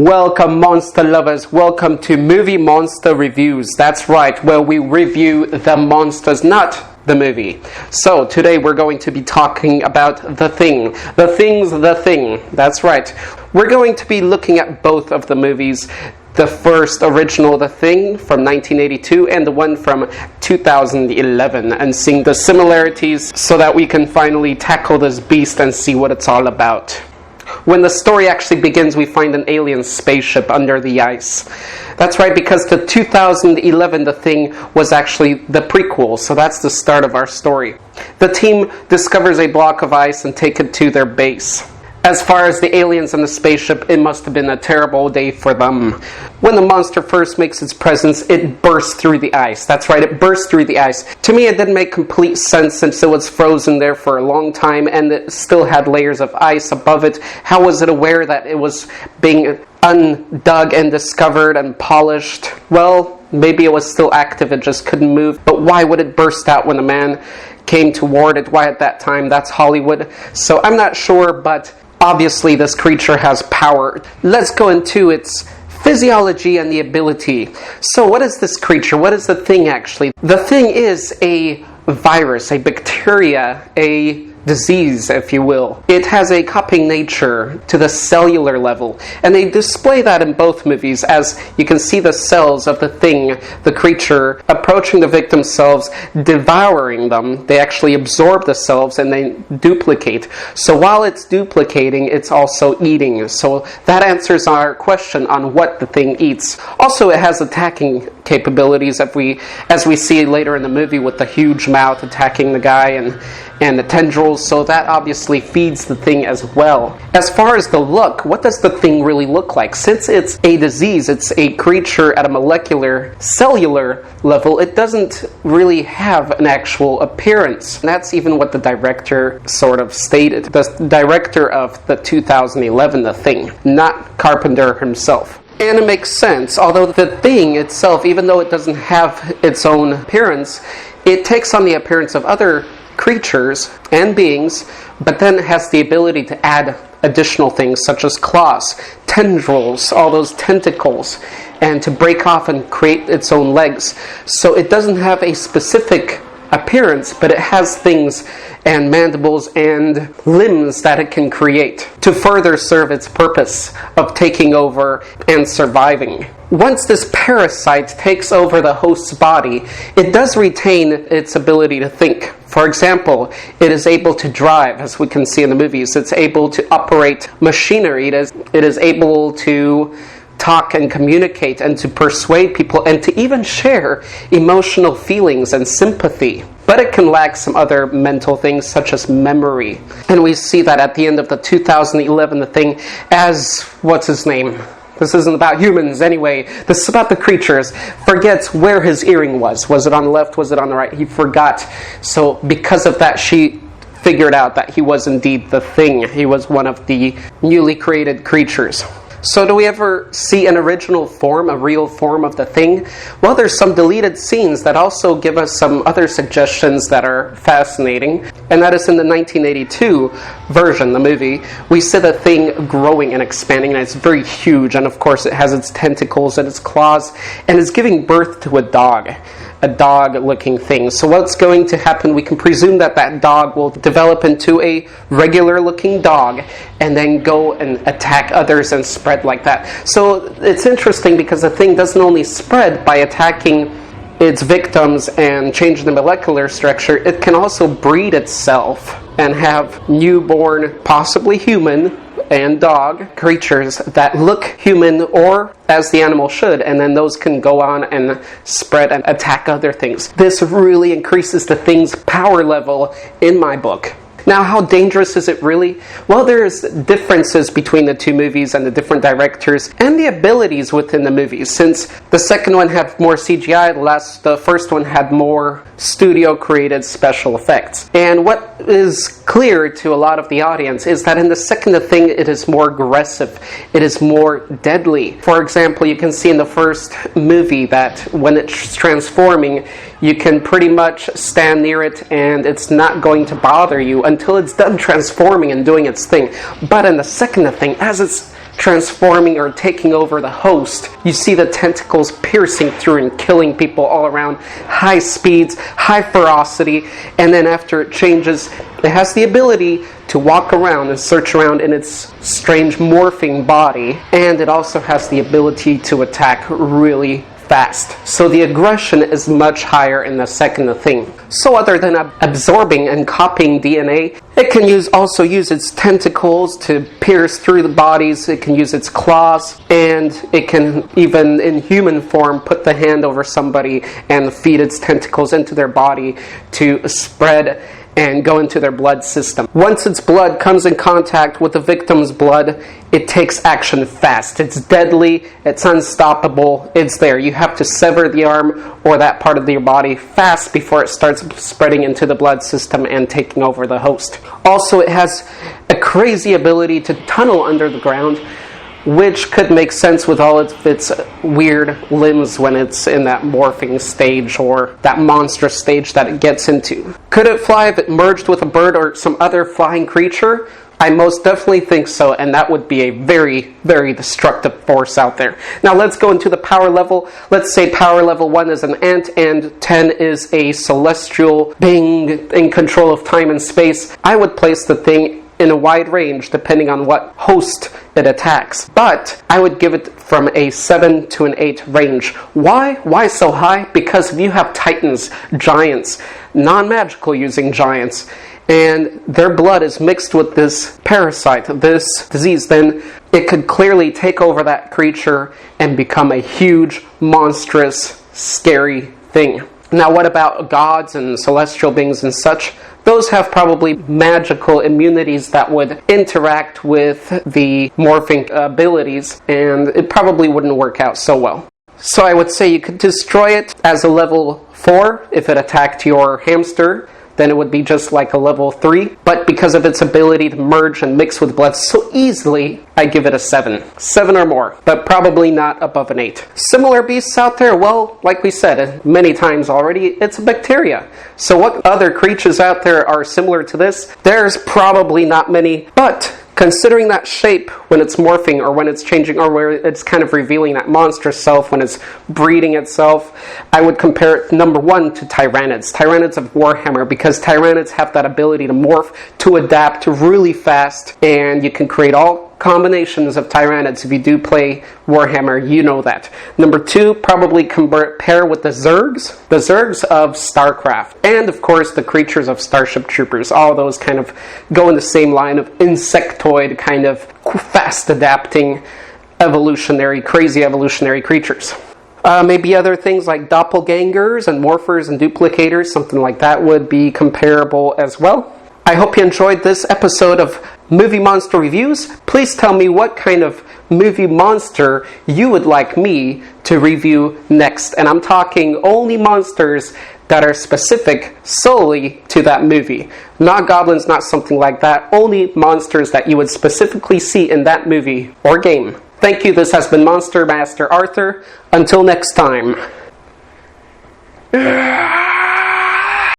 Welcome, monster lovers. Welcome to Movie Monster Reviews. That's right, where we review the monsters, not the movie. So today we're going to be talking about The Thing. The Thing. That's right. We're going to be looking at both of the movies. The first original, The Thing, from 1982, and the one from 2011, and seeing the similarities so that we can finally tackle this beast and see what it's all about. When the story actually begins, we find an alien spaceship under the ice. That's right, because the 2011 The Thing was actually the prequel, so that's the start of our story. The team discovers a block of ice and take it to their base. As far as the aliens and the spaceship, it must have been a terrible day for them. When the monster first makes its presence, it bursts through the ice. That's right, it burst through the ice. To me, it didn't make complete sense since it was frozen there for a long time and it still had layers of ice above it. How was it aware that it was being undug and discovered and polished? Well, maybe it was still active, it just couldn't move. But why would it burst out when a man came toward it? Why at that time? That's Hollywood. So I'm not sure, but obviously, this creature has power. Let's go into its physiology and the ability. So what is this creature? What is the Thing actually? The Thing is a virus, a bacteria, a disease, if you will. It has a copying nature to the cellular level, and they display that in both movies, as you can see the cells of the Thing, the creature, approaching the victim's cells, devouring them. They actually absorb the cells and they duplicate. So while it's duplicating, it's also eating. So that answers our question on what the Thing eats. Also, it has attacking capabilities, as we see later in the movie, with the huge mouth attacking the guy and the tendrils. So that obviously feeds the Thing as well. As far as the look, what does the Thing really look like? Since it's a disease, it's a creature at a molecular, cellular level, it doesn't really have an actual appearance. And that's even what the director sort of stated. The director of the 2011 The Thing, not Carpenter himself. And it makes sense, although the Thing itself, even though it doesn't have its own appearance, it takes on the appearance of other creatures and beings, but then has the ability to add additional things such as claws, tendrils, all those tentacles, and to break off and create its own legs. So it doesn't have a specific appearance, but it has things and mandibles and limbs that it can create to further serve its purpose of taking over and surviving. Once this parasite takes over the host's body, it does retain its ability to think. For example, it is able to drive, as we can see in the movies. It's able to operate machinery. It is able to talk and communicate and to persuade people and to even share emotional feelings and sympathy. But it can lack some other mental things such as memory. And we see that at the end of the 2011 The Thing as, what's his name? This isn't about humans anyway. This is about the creatures. Forgets where his earring was. Was it on the left? Was it on the right? He forgot. So because of that, she figured out that he was indeed the Thing. He was one of the newly created creatures. So do we ever see an original form, a real form of the Thing? Well, there's some deleted scenes that also give us some other suggestions that are fascinating. And that is in the 1982 version, the movie, we see the Thing growing and expanding, and it's very huge. And of course, it has its tentacles and its claws, and it's giving birth to a dog-looking thing. So what's going to happen? We can presume that that dog will develop into a regular-looking dog and then go and attack others and spread like that. So it's interesting because the Thing doesn't only spread by attacking its victims and change the molecular structure, it can also breed itself and have newborn, possibly human, and dog creatures that look human or as the animal should, and then those can go on and spread and attack other things. This really increases the Thing's power level in my book. Now, how dangerous is it really? Well, there's differences between the two movies and the different directors and the abilities within the movies. Since the second one had more CGI, the first one had more studio-created special effects. And what is clear to a lot of the audience is that in the second The Thing, it is more aggressive. It is more deadly. For example, you can see in the first movie that when it's transforming, you can pretty much stand near it and it's not going to bother you until it's done transforming and doing its thing. But in the second The Thing, as it's transforming or taking over the host. You see the tentacles piercing through and killing people all around. High speeds, high ferocity, and then after it changes, it has the ability to walk around and search around in its strange morphing body, and it also has the ability to attack really fast. So the aggression is much higher in the second thing. So other than absorbing and copying DNA, it can also use its tentacles to pierce through the bodies. It can use its claws, and it can even in human form put the hand over somebody and feed its tentacles into their body to spread and go into their blood system. Once its blood comes in contact with the victim's blood, it takes action fast. It's deadly, it's unstoppable, it's there. You have to sever the arm or that part of your body fast before it starts spreading into the blood system and taking over the host. Also, it has a crazy ability to tunnel under the ground, which could make sense with all of its weird limbs when it's in that morphing stage or that monstrous stage that it gets into. Could it fly if it merged with a bird or some other flying creature? I most definitely think so, and that would be a very, very destructive force out there. Now let's go into the power level. Let's say power level 1 is an ant and 10 is a celestial being in control of time and space. I would place the thing in a wide range depending on what host it attacks. But I would give it from a 7 to an 8 range. Why? Why so high? Because if you have titans, giants, non-magical using giants, and their blood is mixed with this parasite, this disease, then it could clearly take over that creature and become a huge, monstrous, scary thing. Now what about gods and celestial beings and such? Those have probably magical immunities that would interact with the morphing abilities, and it probably wouldn't work out so well. So I would say you could destroy it as a level 4 if it attacked your hamster. Then it would be just like a level 3. But because of its ability to merge and mix with blood so easily, I give it a 7. 7 or more, but probably not above an 8. Similar beasts out there? Well, like we said many times already, it's a bacteria. So what other creatures out there are similar to this? There's probably not many, but considering that shape when it's morphing or when it's changing or where it's kind of revealing that monstrous self when it's breeding itself, I would compare it, number 1, to Tyranids. Tyranids of Warhammer, because Tyranids have that ability to morph, to adapt really fast, and you can create all combinations of Tyranids. If you do play Warhammer, you know that. Number 2, probably pair with the Zergs of StarCraft, and of course the creatures of Starship Troopers. All those kind of go in the same line of insectoid, kind of fast adapting, crazy evolutionary creatures. Maybe other things like doppelgangers and morphers and duplicators, something like that would be comparable as well. I hope you enjoyed this episode of Movie Monster Reviews. Please tell me what kind of movie monster you would like me to review next. And I'm talking only monsters that are specific solely to that movie. Not goblins, not something like that. Only monsters that you would specifically see in that movie or game. Thank you. This has been Monster Master Arthur. Until next time.